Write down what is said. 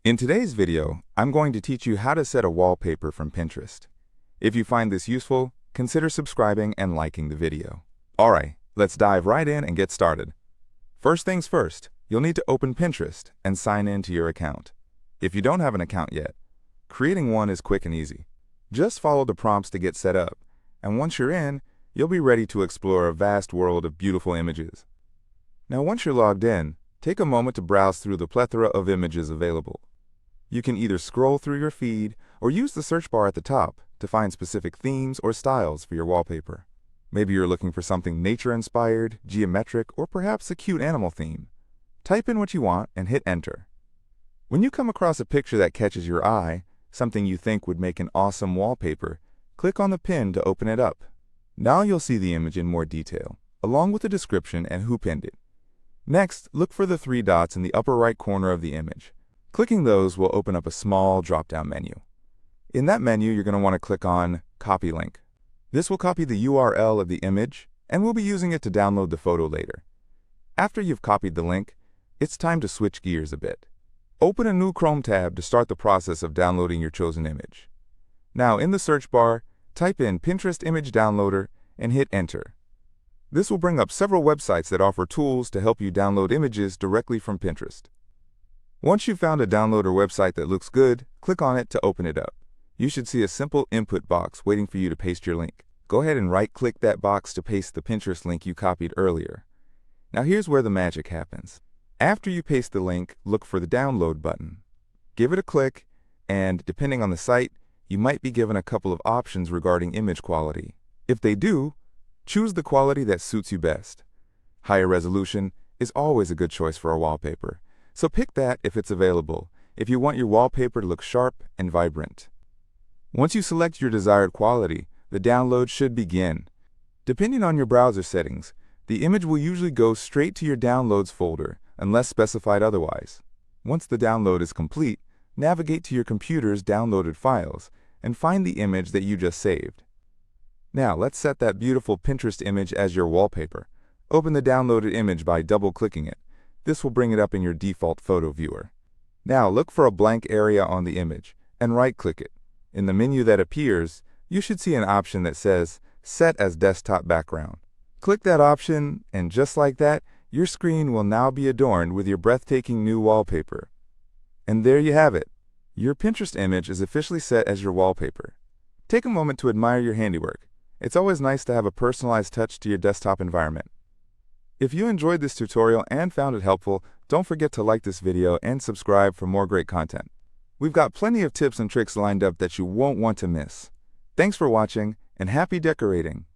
In today's video, I'm going to teach you how to set a wallpaper from Pinterest. If you find this useful, consider subscribing and liking the video. Alright, let's dive right in and get started. First things first, you'll need to open Pinterest and sign in to your account. If you don't have an account yet, creating one is quick and easy. Just follow the prompts to get set up, and once you're in, you'll be ready to explore a vast world of beautiful images. Now once you're logged in, take a moment to browse through the plethora of images available. You can either scroll through your feed or use the search bar at the top to find specific themes or styles for your wallpaper. Maybe you're looking for something nature-inspired, geometric, or perhaps a cute animal theme. Type in what you want and hit enter. When you come across a picture that catches your eye, something you think would make an awesome wallpaper, click on the pin to open it up. Now you'll see the image in more detail, along with the description and who pinned it. Next, look for the three dots in the upper right corner of the image. Clicking those will open up a small drop-down menu. In that menu, you're going to want to click on Copy Link. This will copy the URL of the image, and we'll be using it to download the photo later. After you've copied the link, it's time to switch gears a bit. Open a new Chrome tab to start the process of downloading your chosen image. Now, in the search bar, type in Pinterest Image Downloader and hit Enter. This will bring up several websites that offer tools to help you download images directly from Pinterest. Once you've found a downloader website that looks good, click on it to open it up. You should see a simple input box waiting for you to paste your link. Go ahead and right-click that box to paste the Pinterest link you copied earlier. Now here's where the magic happens. After you paste the link, look for the download button. Give it a click, and depending on the site, you might be given a couple of options regarding image quality. If they do, choose the quality that suits you best. Higher resolution is always a good choice for a wallpaper. So pick that if it's available, if you want your wallpaper to look sharp and vibrant. Once you select your desired quality, the download should begin. Depending on your browser settings, the image will usually go straight to your Downloads folder, unless specified otherwise. Once the download is complete, navigate to your computer's downloaded files and find the image that you just saved. Now let's set that beautiful Pinterest image as your wallpaper. Open the downloaded image by double-clicking it. This will bring it up in your default photo viewer. Now look for a blank area on the image and right-click it. In the menu that appears, you should see an option that says Set as Desktop Background. Click that option, and just like that, your screen will now be adorned with your breathtaking new wallpaper. And there you have it. Your Pinterest image is officially set as your wallpaper. Take a moment to admire your handiwork. It's always nice to have a personalized touch to your desktop environment. If you enjoyed this tutorial and found it helpful, don't forget to like this video and subscribe for more great content. We've got plenty of tips and tricks lined up that you won't want to miss. Thanks for watching, and happy decorating!